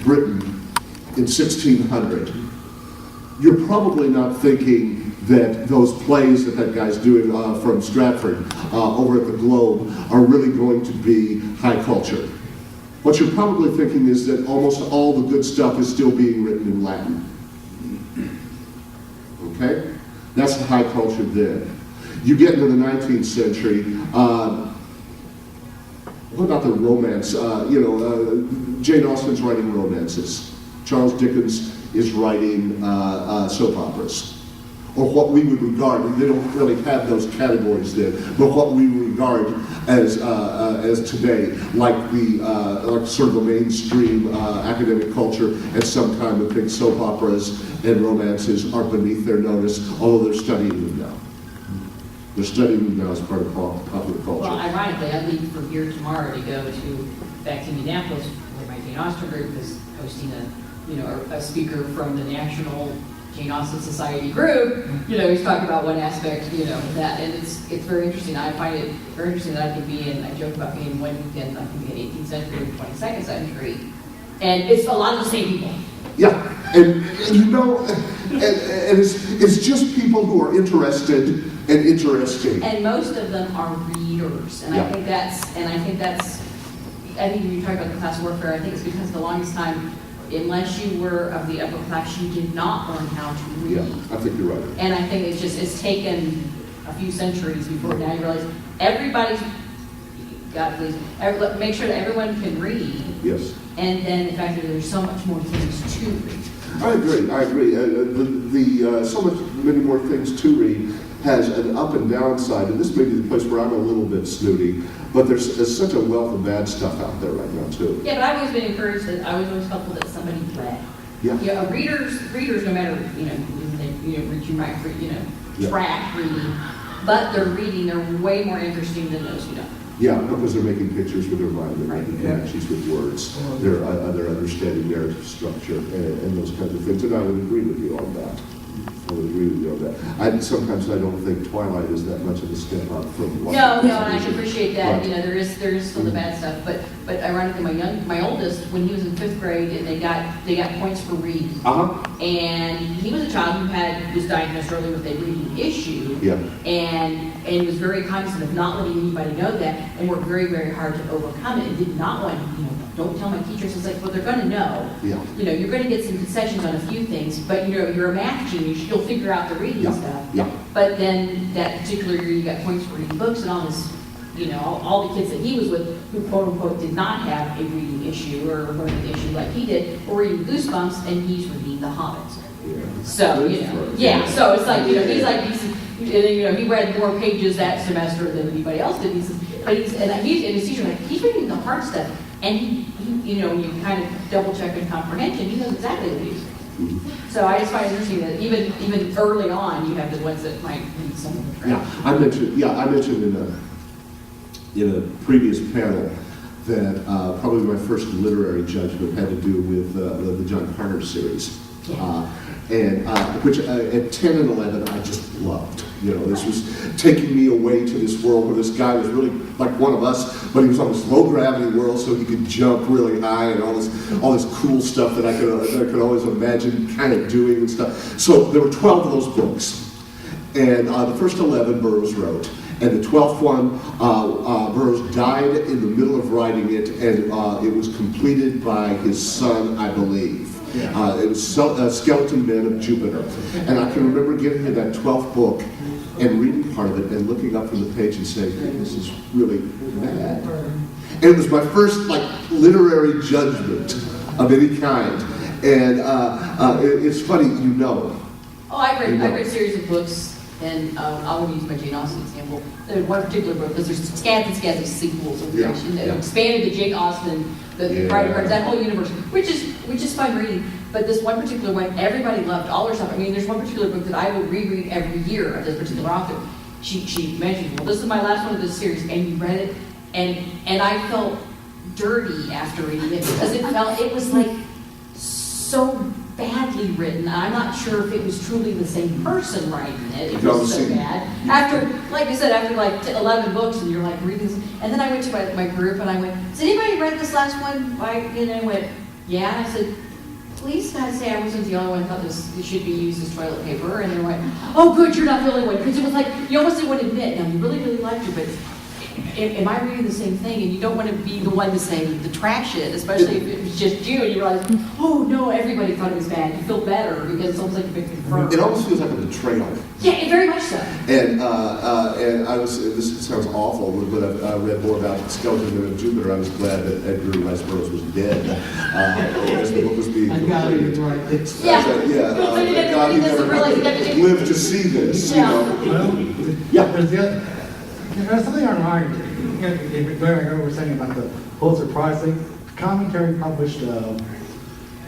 Britain in 1600, you're probably not thinking that those plays that guy's doing from Stratford over at the Globe are really going to be high culture. What you're probably thinking is that almost all the good stuff is still being written in Latin. Okay? That's the high culture then. You get into the 19th century, what about the romance? Jane Austen's writing romances. Charles Dickens is writing soap operas. Or what we would regard, they don't really have those categories then, but what we regard as today, like sort of the mainstream academic culture, at some time would think soap operas and romances are beneath their notice, although they're studying them now. They're studying them now as part of popular culture. Well, ironically, I leave from here tomorrow to go back to Indianapolis, where my Jane Austen group is hosting a speaker from the National Jane Austen Society group. He's talking about one aspect, of that, and it's very interesting. I find it very interesting that I can be in. I joke about being one weekend. I can be in 18th century and 22nd century, and it's a lot of the same people. Yeah, and it's just people who are interested and interesting. And most of them are readers, and yeah. I think when you talk about the class warfare, I think it's because the longest time, unless you were of the upper class, you did not learn how to read. Yeah, I think you're right. And I think it's taken a few centuries before now you realize make sure that everyone can read. Yes. And then the fact that there's so much more things to read. I agree. Many more things to read has an up and down side, and this may be the place where I'm a little bit snooty, but there's such a wealth of bad stuff out there right now too. Yeah, but I've always been encouraged that I was always helpful that somebody read. Yeah. Readers, no matter you might track reading, but they're reading. They're way more interesting than those who don't. Yeah, because they're making pictures with their mind, they're Right. making connections with words, they're understanding narrative structure and those kinds of things, and I would agree with you on that. Sometimes I don't think Twilight is that much of a step up from what. No, and I can appreciate that. Right. There is still the bad stuff, but ironically, my oldest, when he was in 5th grade, and they got points for reading. And he was a child who was diagnosed early with a reading issue. Yeah. And was very cognizant of not letting anybody know that, and worked very, very hard to overcome it, and did not want don't tell my teachers. It's like, well, they're going to know. Yeah. You're going to get some concessions on a few things, but you're a math genius. You'll figure out the reading stuff. Yeah. But then that particular year, you got points for reading books and all this. All the kids that he was with, who quote unquote did not have a reading issue or a learning issue like he did, were reading Goosebumps, and he's reading The Hobbit. Yeah. So So it's like he's like he read more pages that semester than anybody else did. He says, and his teacher like he's reading the hard stuff. And he when you kind of double check his comprehension, he knows exactly what he's saying. Mm-hmm. So I just find it interesting that even early on, you have the ones that might need some of the track. Yeah, I mentioned in a previous panel that probably my first literary judgment had to do with the John Carter series. Yeah. Which at 10 and 11 I just loved. This was taking me away to this world where this guy was really like one of us, but he was on this low gravity world, so he could jump really high and all this cool stuff that I could always imagine kind of doing and stuff. So there were 12 of those books, and the first 11 Burroughs wrote. And the 12th one, Burroughs died in the middle of writing it, and it was completed by his son, I believe. Yeah. It was Skeleton Men of Jupiter. And I can remember getting to that 12th book and reading part of it and looking up from the page and saying, hey, this is really bad. And it was my first literary judgment of any kind. And it's funny, Oh, I read a series of books. And I'll use my Jane Austen example. There's one particular book, because there's scads and scads of sequels of expanded the Jane Austen, the writing parts, that whole universe, which is fun reading. But this one particular one, everybody loved all her stuff. I mean, there's one particular book that I will reread every year of this particular author. She mentioned, well, this is my last one of this series, and you read it, and I felt dirty after reading it because it was like so badly written. I'm not sure if it was truly the same person writing it. It was so bad. After, like I said, after 11 books, and you're reading this, and then I went to my group and I went, has anybody read this last one? And I went, Yeah, I said, please not say I wasn't the only one who thought this should be used as toilet paper. And they're like, oh, good, you're not the only one. Because it was like, you almost didn't want to admit, now you really, really liked her, but am I reading the same thing? And you don't want to be the one to say the trash it, especially if it was just you and you realize, oh no, everybody thought it was bad. You feel better because it's almost like you've been confirmed. It almost feels like a betrayal. Yeah, very much so. And I was, this sounds awful, but I read more about Skeleton Men of Jupiter. I was glad that Edgar Rice Burroughs was dead as the book was being completed. God, he never lived to see this, you know. Yeah. There's something ironic, going back over saying about the Pulitzer Prize thing. Commentary published some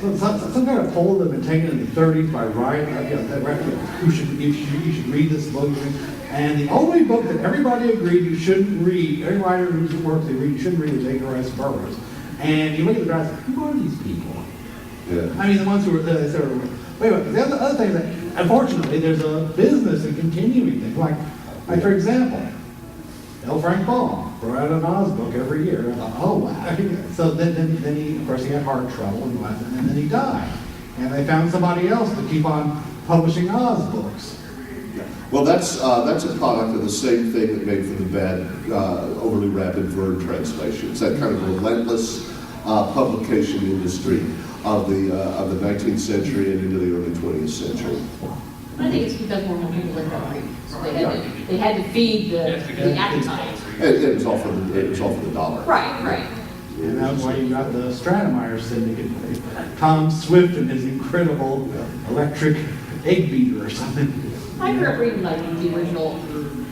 kind of poll that had been taken in the 30s by Wright. You should read this book. And the only book that everybody agreed you shouldn't read, every writer whose work they read, you shouldn't read is Edgar Rice Burroughs. And you look at the guys, who are these people? Yeah. I mean, the ones who were wait a minute. The other thing that, unfortunately, there's a business in continuing things. Like for example, L. Frank Baum wrote out an Oz book every year. I thought, oh wow. So then he, of course, he had heart trouble and then he died. And they found somebody else to keep on publishing Oz books. Well, that's a product of the same thing that made for the bad, overly rapid Verne translations. That kind of relentless publication industry of the 19th century and into the early 20th century. I think it's because more people let that read. So they had to feed the appetite. It was all for the dollar. Right. And that's why you got the Stratemeyer syndicate. Tom Swift and his incredible electric egg beater or something. I grew up reading like the original,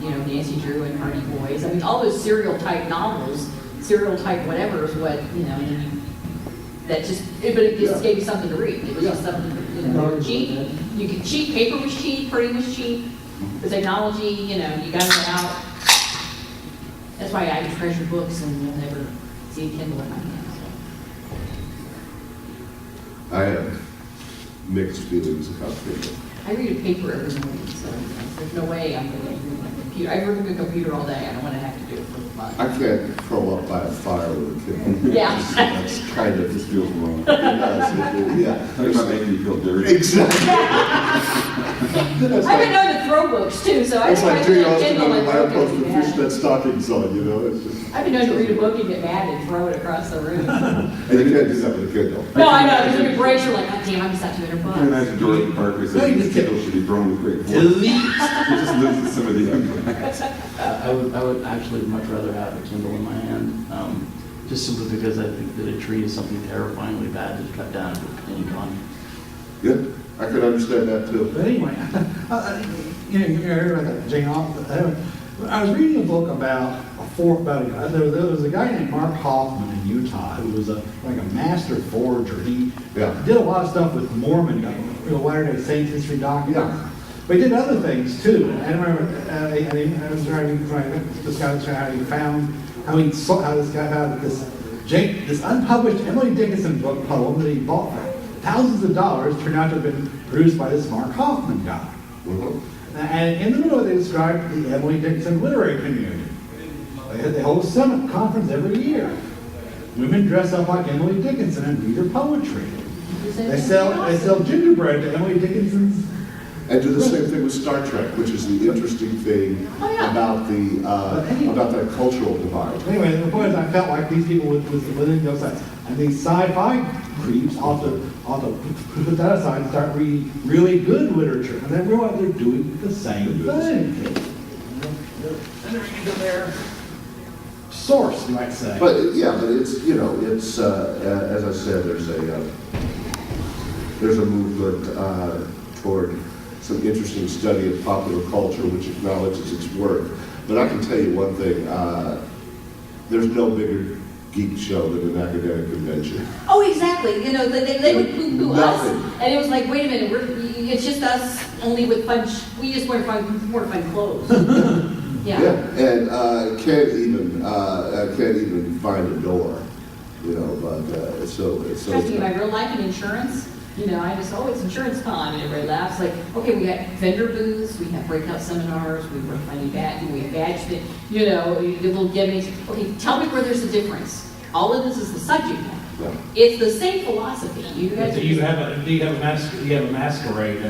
Nancy Drew and Hardy Boys. I mean, all those serial type novels, serial type whatever is what, that just, but it just gave you something to read. It was just something, cheap. You could cheap, paper was cheap, printing was cheap. The technology, you got it out. That's why I treasure books and you'll never see a Kindle in my hand. So. I have mixed feelings about Kindle. I read a paper every morning, so there's no way I'm going to read my computer. I work with a computer all day. I don't want to have to do it for fun. I can't curl up by a fire with a Kindle. Yeah. That's kind of, This feels wrong. it does. Yeah. Talking about making you feel dirty. Exactly. I've been known to throw books too, so I It's like Jane Austen Kindle on the and broke lamppost with it. Yeah. fishnet stockings on, It's just, I've been known to read a book and get mad and throw it across the room. and you can't do that with a Kindle. No, I know. There's a break. You're like, oh, damn, I missed out $200. I can imagine Dorothy Parker said this Kindle should be thrown with great force. Delete. It just loses some of the impact. I would actually much rather have a Kindle in my hand, just simply because I think that a tree is something terrifyingly bad to cut down if it continued on. Yeah, I could understand that too. But anyway, you heard about that Jane Austen. I was reading a book about there was a guy named Mark Hoffman in Utah who was like a master forger. He did a lot of stuff with Mormon, Latter-day Saints history documents. Yeah. But he did other things too. And I remember I was trying to discuss how this guy found this unpublished Emily Dickinson book poem that he bought for thousands of dollars turned out to have been produced by this Mark Hoffman guy. Mm-hmm. And in the middle of it, they described the Emily Dickinson literary community. They hold a summit conference every year. Women dress up like Emily Dickinson and read her poetry. They sell gingerbread to Emily Dickinson's. And do the same thing with Star Trek, which is the interesting thing about that cultural divide. Anyway, the point is, I felt like these people with those sides, and these sci-fi creeps ought to put that aside and start reading really good literature, and then realize they're doing the same thing. They're into their source, you might say. But it's it's as I said, there's a movement toward some interesting study of popular culture which acknowledges its worth. But I can tell you one thing, there's no bigger geek show than an academic convention. Oh, exactly. They would poo-poo us. Nothing. And it was like, wait a minute, it's just us only with fun, we just wear fun clothes. Yeah. And can't even find a door, but so. Trust me, my real life in insurance, I just, it's insurance con, and everybody laughs. Like, okay, we got vendor booths, we have breakout seminars, we have badge fit, the little gimmicks. Okay, tell me where there's a difference. All of this is the subject matter. It's the same philosophy. You guys. Do you have a masquerade?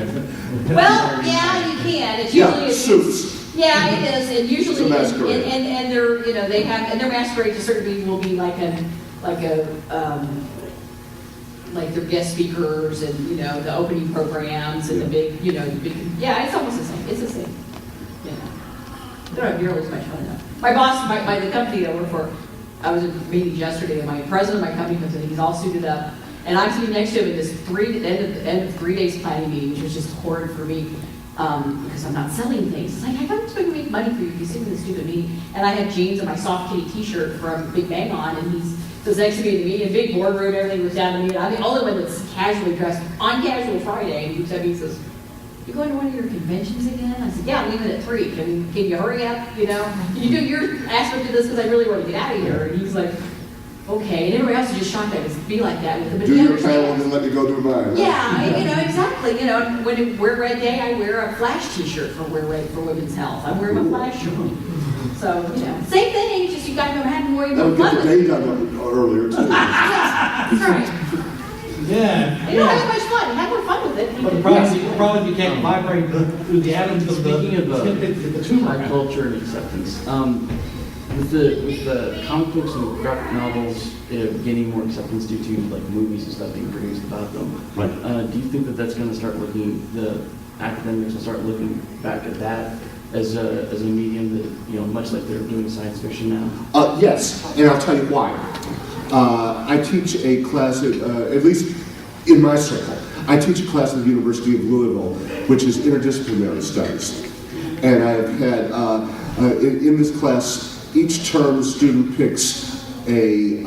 Well, yeah, you can. It's Yeah, usually suits. Yeah, it is, and usually, It's a masquerade. and they're, you know, they have, and their masquerade to certain people will be like their guest speakers and, you know, the opening programs and the big, you know, the big, yeah, it's almost the same, it's the same, you know. They're not nearly as much fun enough. My boss, the company that I work for, I was in meetings yesterday, and my president of my company comes in, he's all suited up, and I'm sitting next to him at this end of 3 days planning meeting, which was just horrid for me, because I'm not selling things. It's like, I'm just going to make money for you if you sit in this stupid meeting. And I had jeans and my soft kitty t-shirt from Big Bang on, and he's next to me in the meeting, big boardroom, everything was down to me, and I'm the only one that's casually dressed on casual Friday, and he looks at me and says, "You going to one of your conventions again?" I said, "Yeah, I'm leaving at 3. Can you hurry up, you know? Can you do your aspect of this, because I really want to get out of here." And he's like, "Okay." And everybody else is just shocked that I would be like that with him. But Do he your understands. panel and let me go do mine. Yeah, you know, exactly. You know, when it wear red day, I wear a Flash t-shirt for Women's Health. I'm wearing my Flash shirt. So, you know, same thing, just you guys don't have more That'll even get fun the with day it. done earlier, too. That's right. Yeah. You don't have much fun. Have more fun with it. But the problem you can't vibrate through the atoms of Speaking of the tumor. high culture and acceptance, with the comic books and graphic novels gaining more acceptance due to like movies and stuff being produced about them, Right. do you think that that's going to start the academics will start looking back at that as a medium that, you know, much like they're doing science fiction now? Yes, and I'll tell you why. I teach a class, at least in my circle, I teach a class at the University of Louisville, which is interdisciplinary studies. And I've had, in this class, each term the student picks a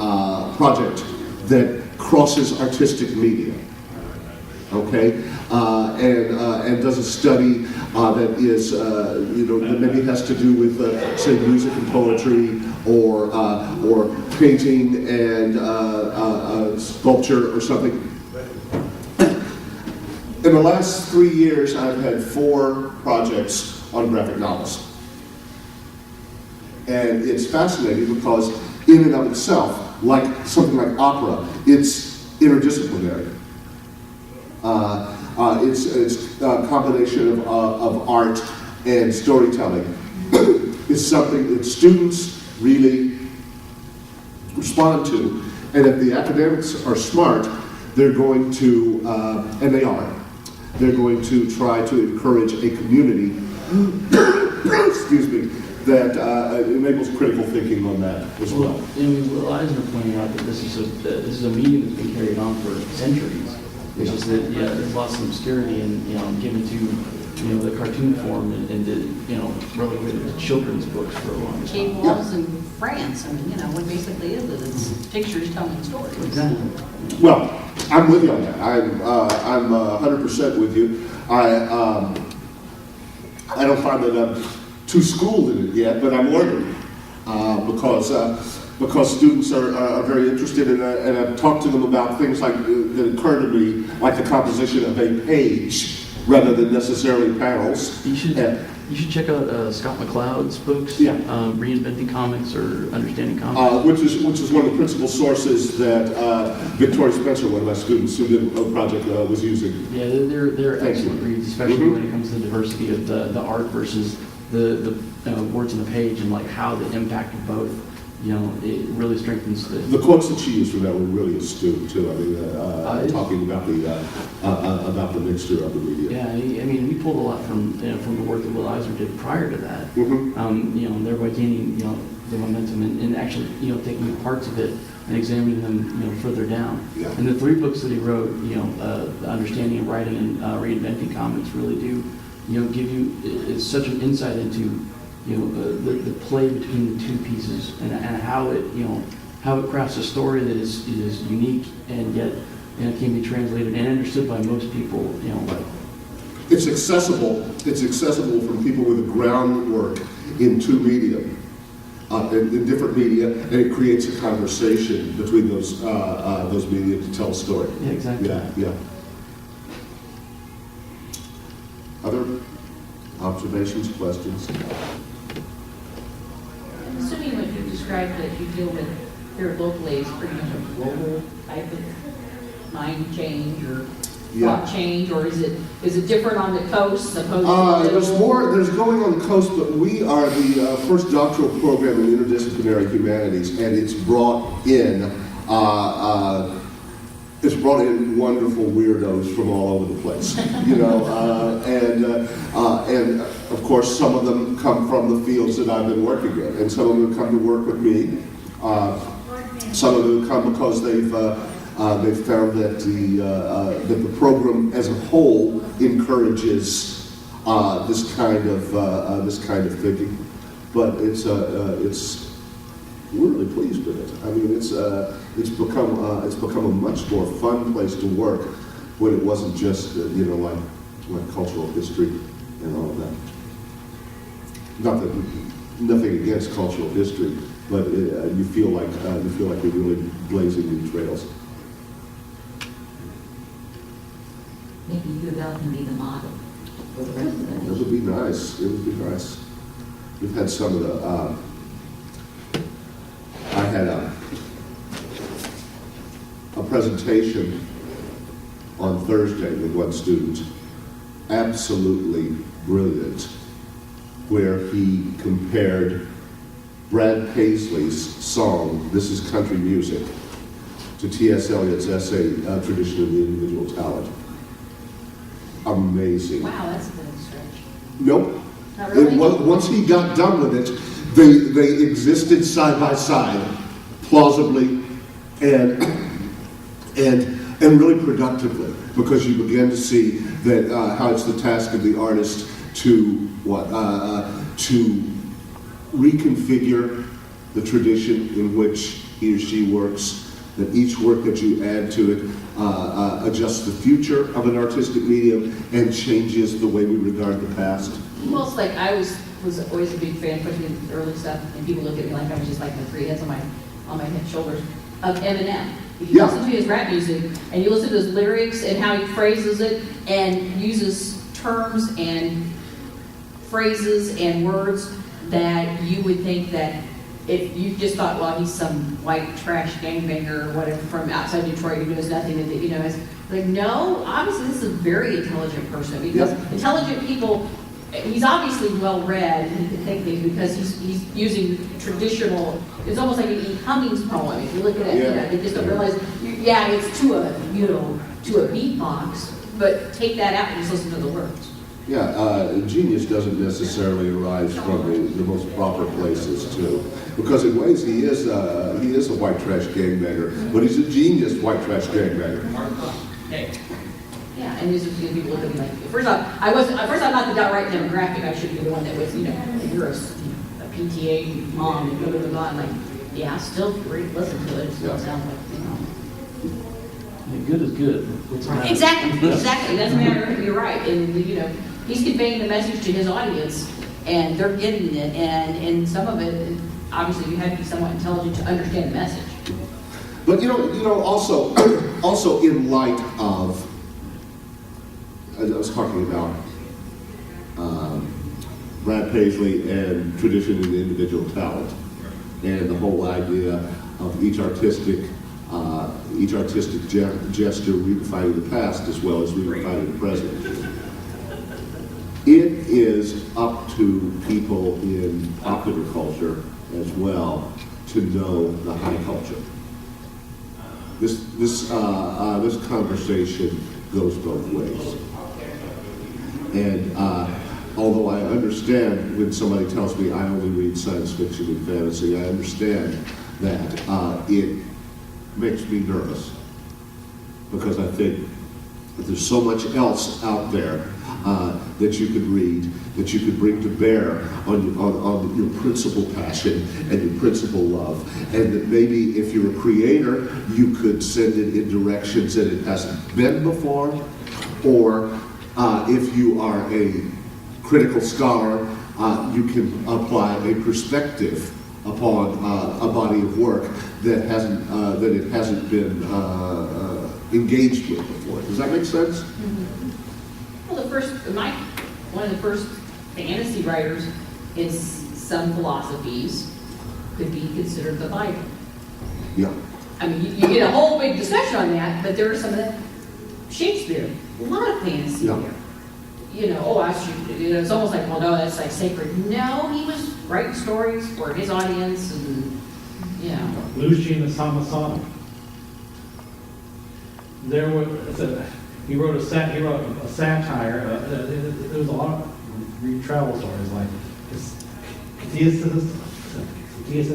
project that crosses artistic media. Okay, and does a study that is, you know, that maybe has to do with, say, music and poetry, or painting and sculpture or something. In the last 3 years, I've had 4 projects on graphic novels. And it's fascinating because in and of itself, like something like opera, it's interdisciplinary. It's a combination of art and storytelling. It's something that students really respond to. And if the academics are smart, they're going to, and they are, they're going to try to encourage a community, excuse me, that enables critical thinking on that as well. I mean, Will Eisner pointed out that this is a medium that's been carried on for centuries. It's just that, yeah, there's lots of obscurity and, you know, given to, you know, the cartoon form and the, you know, relegated to children's books for a long time. Cave walls in France, I mean, you know, what basically is it? It's pictures telling stories. Exactly. Well, I'm with you on that. I'm 100% with you. I don't find that I'm too schooled in it yet, but I'm learning because students are very interested in it, and I've talked to them about things like that occur to me, like the composition of a page rather than necessarily panels. You should check out Scott McCloud's books, Yeah. Reinventing Comics or Understanding Comics. Which is one of the principal sources that Victoria Spencer, one of my students who did a project, was using. Yeah, they're Thank excellent you. reads, especially Mhm. when it comes to the diversity of the art versus the words on the page and like how the impact of both, you know, it really strengthens The quotes that she used from that were really astute too. I mean, talking about the mixture of the media. Yeah, I mean, we pulled a lot from the work that Will Eisner did prior to that. Mhm. You know, thereby gaining, you know, the momentum and actually, you know, taking parts of it and examining them, you know, further down. Yeah. And the 3 books that he wrote, you know, the Understanding of Writing and Reinventing Comics really do, you know, give you, it's such an insight into, you know, the play between the 2 pieces and how it, you know, how it crafts a story that is unique and yet, you know, can be translated and understood by most people, you know. It's accessible. It's accessible from people with groundwork in 2 media, in different media, and it creates a conversation between those media to tell a story. Yeah, exactly. Yeah. Other observations, questions? I'm assuming what you described that you deal with here locally is pretty much a global type of mind change or Yeah. thought change, or is it different on the coast opposed to the There's middle? more, there's going on the coast, but we are the first doctoral program in interdisciplinary humanities, and it's brought in wonderful weirdos from all over the place, you know, and of course some of them come from the fields that I've been working in, and some of them come to work with me. Some of them come because they've found that the program as a whole encourages this kind of thinking, but we're really pleased with it. I mean, it's become a much more fun place to work when it wasn't just like cultural history and all of that. Nothing against cultural history, but you feel like you're really blazing new trails. Maybe U of L can be the model for the rest of the It nation. would be nice. It would be nice. We've had some of the. I had a presentation on Thursday with one student, absolutely brilliant, where he compared Brad Paisley's song, "This Is Country Music," to T.S. Eliot's essay, "Tradition of the Individual Talent." Amazing. Wow, that's a bit of a stretch. Nope. Not really? Once he got done with it, they existed side by side, plausibly and really productively, because you begin to see that how it's the task of the artist to to reconfigure the tradition in which he or she works. That each work that you add to it adjusts the future of an artistic medium and changes the way we regard the past. Well, it's like I was always a big fan, especially in the early stuff, and people look at me like I was just like the three heads on my head and shoulders, of Eminem. If you Yeah. listen to his rap music and you listen to his lyrics and how he phrases it and uses terms and phrases and words that you would think that if you just thought, well, he's some white trash gangbanger or whatever from outside Detroit who knows nothing, and it's like, no, obviously this is a very intelligent person, because Yep. intelligent people, he's obviously well read and he can think things, because he's using traditional, it's almost like an E. Cummings poem. If you look at it, they just don't realize, yeah, it's to a beatbox, but take that out and just listen to the words. Yeah, genius doesn't necessarily arise from the most proper places too, because in ways he is a white trash gangbanger, but he's a genius white trash gangbanger. Yeah, and these are the people look at me like, first off, I'm not the right demographic. I should be the one that was, you're a PTA mom and blah, blah, blah, blah. I'm like, yeah, still great, listen to it. It still sounds like, Yeah, good is good. What's the matter? Exactly. It doesn't matter. You're right. And, he's conveying the message to his audience, and they're getting it. And some of it, obviously, you have to be somewhat intelligent to understand the message. But also in light of, I was talking about Brad Paisley and tradition and individual talent, and the whole idea of each artistic gesture redefining the past as well as redefining the present. It is up to people in popular culture as well to know the high culture. This conversation goes both ways. And although I understand when somebody tells me I only read science fiction and fantasy, I understand that it makes me nervous, because I think that there's so much else out there that you could read, that you could bring to bear on your principal passion and your principal love, and that maybe if you're a creator, you could send it in directions that it hasn't been before, or if you are a critical scholar, you can apply a perspective upon a body of work that it hasn't been engaged with before. Does that make sense? Well, one of the first fantasy writers in some philosophies could be considered the Bible. Yeah. I mean, you get a whole big discussion on that, but there are some of that Shakespeare, a lot of fantasy Yeah. there. You know, it's almost like, well, no, that's like sacred. No, he was writing stories for his audience, and Lucian the Samosata. There was he wrote a satire. There was a lot of travel stories like Theseus,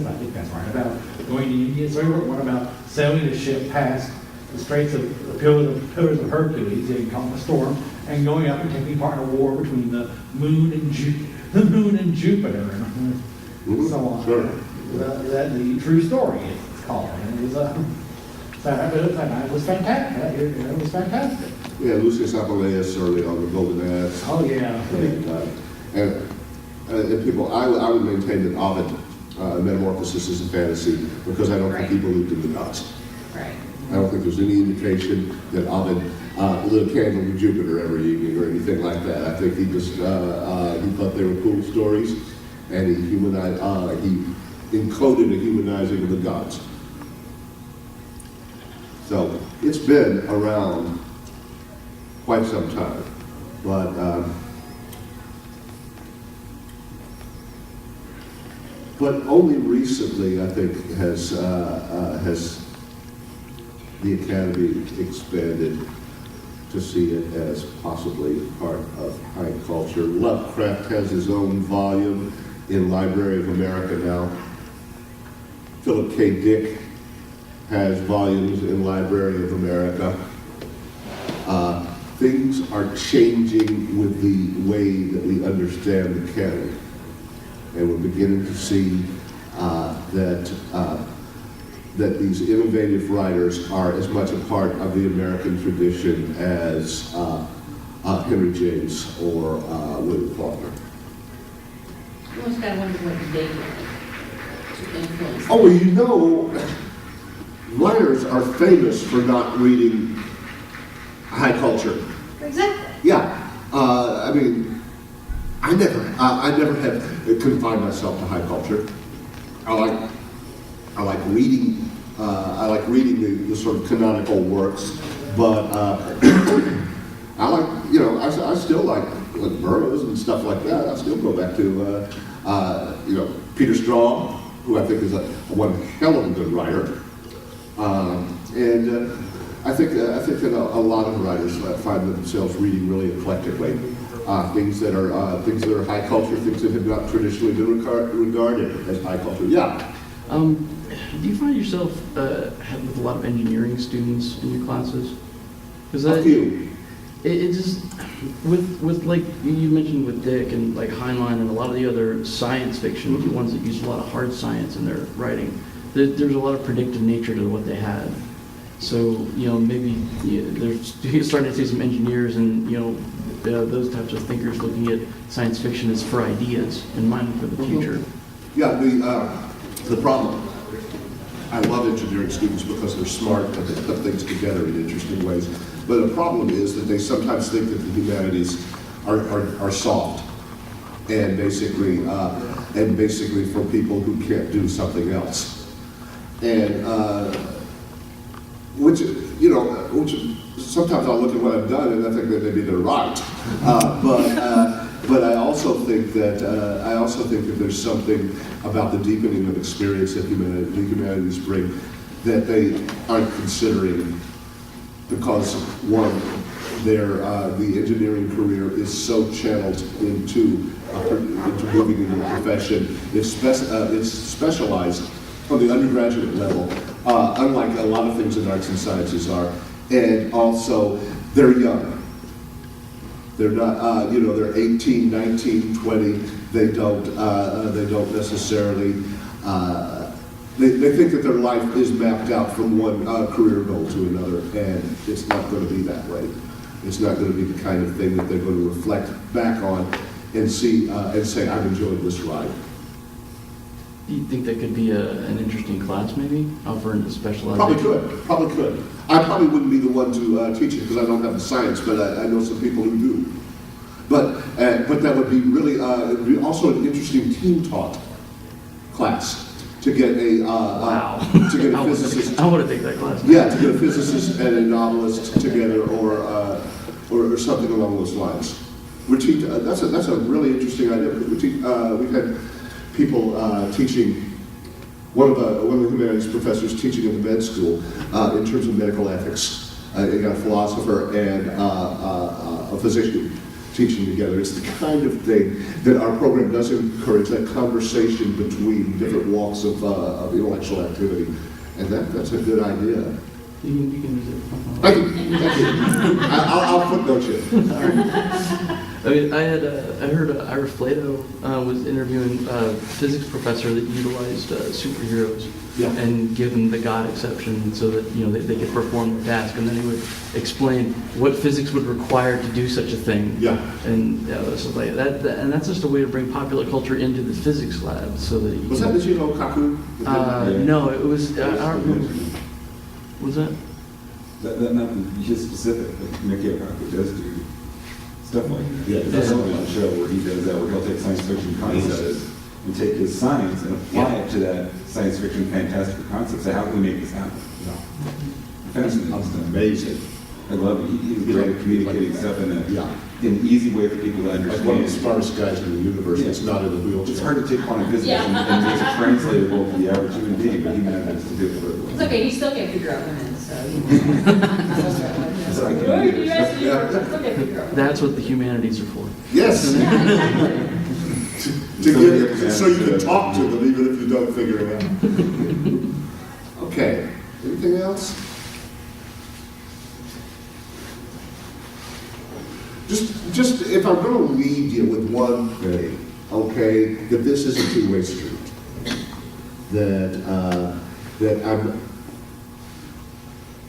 I think that's right, about going to India. So he wrote one about sailing a ship past the Straits of the Pillars of Hercules, getting caught in a storm, and going up and taking part in a war between the moon and Jupiter, and so on. Sure. The true story, it's called. And it was fantastic. It was fantastic. Yeah, Lucius Apuleius early on the Golden Ass. Oh yeah. And people, I would maintain that Ovid, Metamorphosis is a fantasy because I don't think he believed in the gods. right. I don't think there's any indication that Ovid lit a candle to Jupiter every evening or anything like that. I think he just he thought they were cool stories, and he encoded a humanizing of the gods. So it's been around quite some time, but only recently, I think, has the Academy expanded to see it as possibly part of high culture. Lovecraft has his own volume in Library of America now. Philip K. Dick has volumes in Library of America. Things are changing with the way that we understand the canon. And we're beginning to see that these innovative writers are as much a part of the American tradition as Henry James or William Faulkner. You almost kind of wonder what they influence. Oh, well, you know, writers are famous for not reading high culture. Exactly. Yeah, I mean, I never have confined myself to high culture. I like reading. I like reading the sort of canonical works, but I like, I still like Burroughs and stuff like that. I still go back to Peter Straub, who I think is one hell of a good writer, and I think that a lot of writers find themselves reading really eclectically. Things that are high culture, things that have not traditionally been regarded as high culture. Yeah. Do you find yourself with a lot of engineering students in your classes? A few. It just with like you mentioned with Dick and like Heinlein and a lot of the other science fiction, the ones that use a lot of hard science in their writing. There's a lot of predictive nature to what they had. So maybe you're starting to see some engineers and those types of thinkers looking at science fiction as for ideas and mining for the future. Yeah, the problem. I love engineering students because they're smart and they put things together in interesting ways. But the problem is that they sometimes think that the humanities are soft and basically for people who can't do something else. And which sometimes I look at what I've done and I think that maybe they're right. But I also think that there's something about the deepening of experience that the humanities bring that they aren't considering, because one, the engineering career is so channeled into moving into a profession. It's specialized on the undergraduate level, unlike a lot of things in arts and sciences are, and also they're young. They're not, they're 18, 19, 20. They don't necessarily, they think that their life is mapped out from one career goal to another, and it's not going to be that way. It's not going to be the kind of thing that they're going to reflect back on and see and say, I've enjoyed this ride. Do you think that could be an interesting class, maybe, offering the specialization? Probably could. I probably wouldn't be the one to teach it because I don't have the science, but I know some people who do. But that would be really it'd be also an interesting team taught class. to get a Wow. to get a physicist. I want to take that class. Yeah, to get a physicist and a novelist together, or something along those lines. We teach. That's a really interesting idea. We've had people teaching. One of the humanities professors teaching at the med school in terms of medical ethics. You got a philosopher and a physician teaching together. It's the kind of thing that our program does encourage, that conversation between different walks of intellectual activity, and that's a good idea. You can use it. Thank you. I'll footnote you. I mean, I heard Ira Flato was interviewing a physics professor that utilized superheroes and give them the God exception so that they could perform their task, and then he would explain what physics would require to do such a thing. Yeah. And so like that, and that's just a way to bring popular culture into the physics lab, so that you Was that Michio Kaku? no, it was I don't remember. Was that? That not his specific, but Mickey Okaku does do stuff like that. Yeah. There's something on the show where he does that, where he'll take science fiction concepts and take his science and apply it to that science fiction fantastical concept. Say, how can we make this happen? Fascinating stuff. Amazing. I love it. He's great at communicating stuff in Yeah. an easy way for people to Like understand. one of the smartest guys in the universe that's not in the wheelchair. It's hard to take quantum physics Yeah. and make it translatable to the average human being, but he manages to do it for everyone. It's okay, he still can't figure out women, so. So I can- Where do you ask me? I still can't figure out. That's what the humanities are for. Yes. So you can talk to them even if you don't figure it out. Okay. Anything else? Just if I'm going to leave you with one thing, okay, that this is a two-way street. That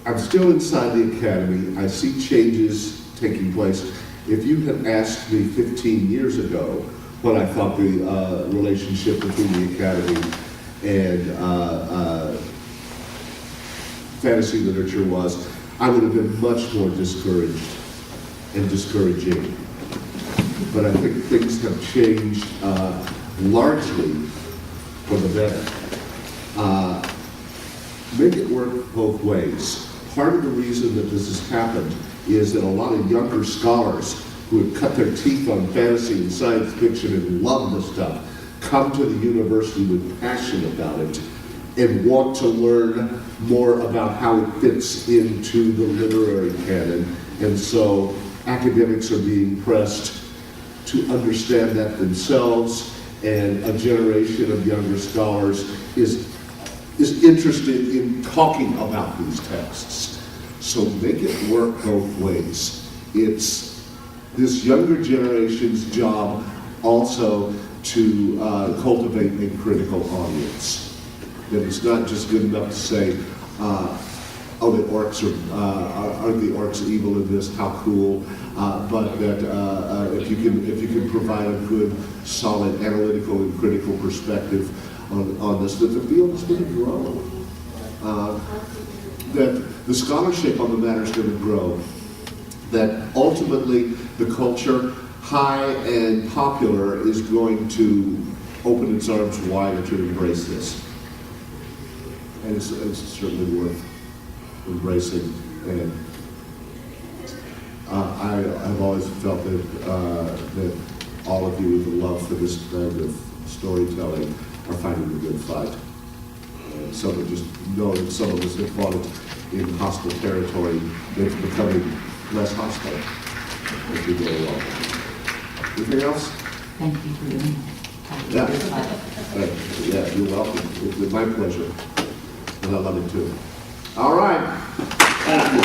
I'm still inside the academy. I see changes taking place. If you had asked me 15 years ago what I thought the relationship between the academy and fantasy literature was, I would have been much more discouraged and discouraging. But I think things have changed largely for the better. Make it work both ways. Part of the reason that this has happened is that a lot of younger scholars who have cut their teeth on fantasy and science fiction and love the stuff come to the university with passion about it and want to learn more about how it fits into the literary canon. And so academics are being pressed to understand that themselves, and a generation of younger scholars is interested in talking about these texts. So make it work both ways. It's this younger generation's job also to cultivate a critical audience. That it's not just good enough to say, oh, the orcs are the orcs evil in this? How cool! But that if you can provide a good, solid, analytical and critical perspective on this, that the field is going to grow. That the scholarship on the matter is going to grow. That ultimately the culture, high and popular, is going to open its arms wider to embrace this. And it's certainly worth embracing. And I have always felt that all of you with a love for this kind of storytelling are fighting a good fight. And some of just know that some of us have fought it in hostile territory that's becoming less hostile as we go along. Anything else? Thank you for doing Yeah. that. Yeah, you're welcome. It's my pleasure. And I love it too. All right. Thank you.